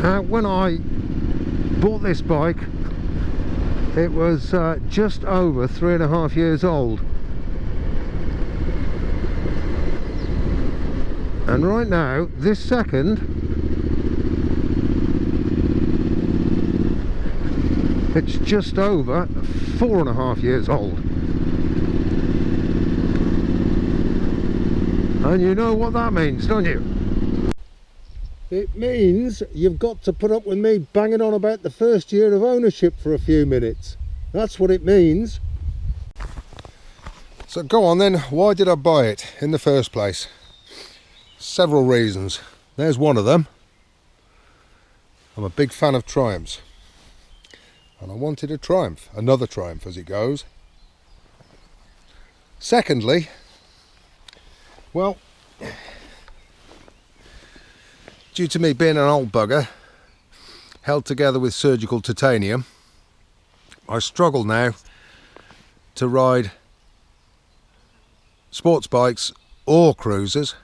When I bought this bike, it was just over 3.5 years old, and right now, this second, it's just over 4.5 years old. And you know what that means, don't you? It means you've got to put up with me banging on about the first year of ownership for a few minutes. That's what it means. So go on then, why did I buy it in the first place? Several reasons. There's one of them. I'm a big fan of Triumphs. And I wanted a Triumph, another Triumph as it goes. Secondly, well, due to me being an old bugger, held together with surgical titanium, I struggle now to ride sports bikes or cruisers,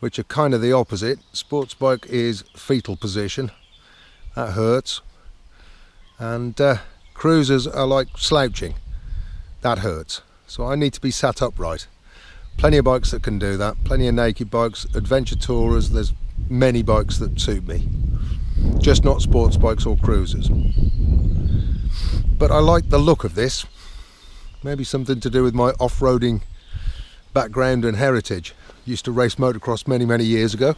which are kind of the opposite. Sports bike is fetal position, that hurts, and cruisers are like slouching, that hurts. So I need to be sat upright. Plenty of bikes that can do that, plenty of naked bikes, adventure tourers, there's many bikes that suit me, just not sports bikes or cruisers. But I like the look of this, maybe something to do with my off-roading background and heritage. Used to race motocross many years ago,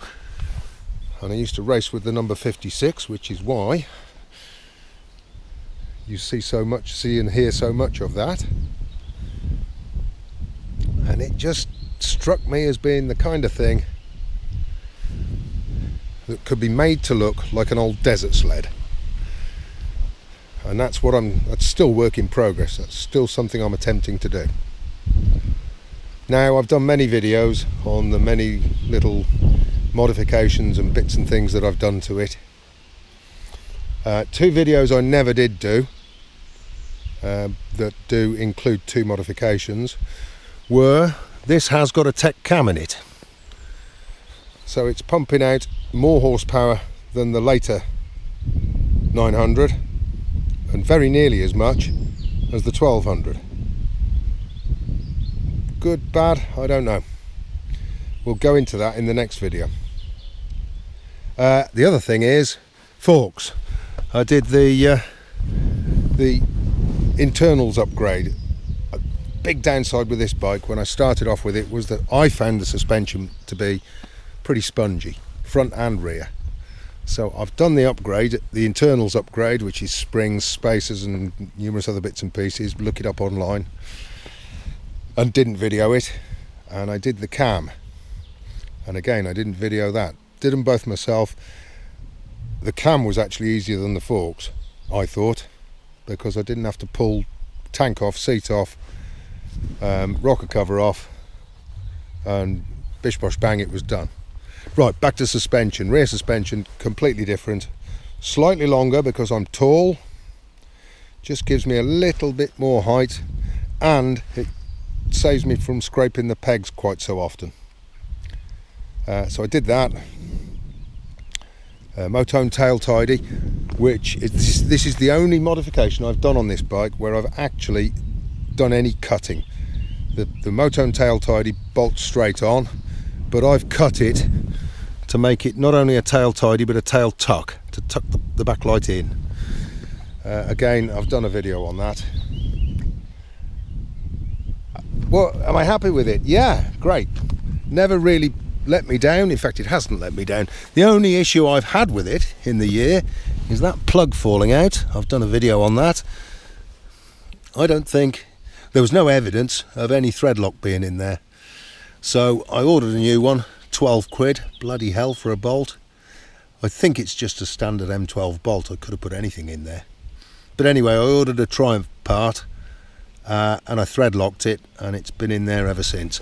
and I used to race with the number 56, which is why you see and hear so much of that. And it just struck me as being the kind of thing that could be made to look like an old desert sled. And that's still work in progress. That's still something I'm attempting to do. Now, I've done many videos on the many little modifications and bits and things that I've done to it. 2 videos I never did do, that do include 2 modifications, were this has got a tech cam in it. So it's pumping out more horsepower than the later 900 and very nearly as much as the 1200. Good, bad, I don't know. We'll go into that in the next video. The other thing is forks. I did the internals upgrade. A big downside with this bike when I started off with it was that I found the suspension to be pretty spongy, front and rear. So I've done the upgrade, the internals upgrade, which is springs, spacers and numerous other bits and pieces. Look it up online. And didn't video it. And I did the cam, and again I didn't video that. Did them both myself. The cam was actually easier than the forks, I thought, because I didn't have to pull tank off, seat off, rocker cover off, and bish bosh bang, it was done. Right, back to suspension. Rear suspension, completely different. Slightly longer because I'm tall, just gives me a little bit more height, and it saves me from scraping the pegs quite so often. So I did that. Motone tail tidy, which this is the only modification I've done on this bike where I've actually done any cutting. The Motone tail tidy bolts straight on, but I've cut it to make it not only a tail tidy but a tail tuck, to tuck the backlight in. Again, I've done a video on that. Well, am I happy with it? Yeah, great. Never really let me down. In fact, it hasn't let me down. The only issue I've had with it in the year is that plug falling out. I've done a video on that. I don't think there was no evidence of any thread lock being in there. So I ordered a new one, 12 quid, bloody hell for a bolt. I think it's just a standard M12 bolt. I could have put anything in there. But anyway, I ordered a Triumph part. And I thread locked it, and it's been in there ever since.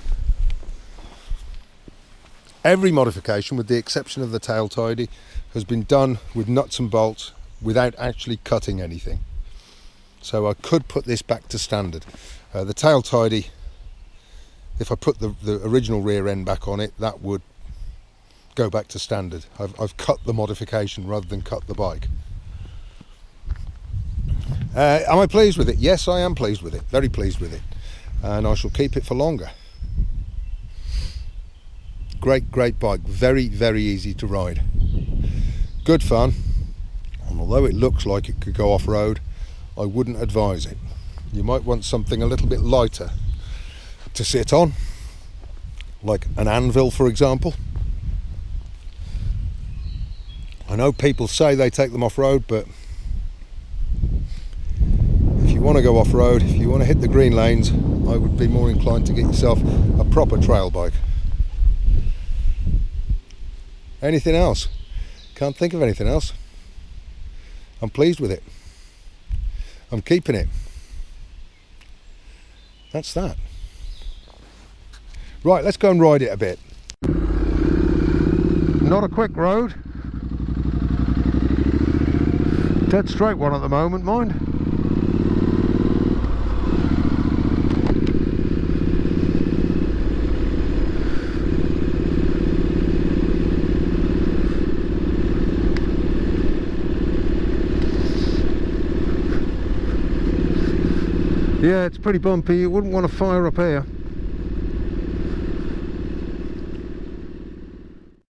Every modification, with the exception of the tail tidy, has been done with nuts and bolts without actually cutting anything. So I could put this back to standard. The tail tidy, if I put the original rear end back on it, that would go back to standard. I've cut the modification rather than cut the bike. Am I pleased with it? Yes, I am pleased with it, very pleased with it, and I shall keep it for longer. Great bike, very easy to ride, good fun, and although it looks like it could go off-road, I wouldn't advise it. You might want something a little bit lighter to sit on, like an anvil, for example. I know people say they take them off-road, but if you want to go off-road, if you want to hit the green lanes, I would be more inclined to get yourself a proper trail bike. Anything else? Can't think of anything else. I'm pleased with it. I'm keeping it. That's that. Right, let's go and ride it a bit. Not a quick road. Dead straight one at the moment, mind. Yeah, it's pretty bumpy. You wouldn't want to fire up here.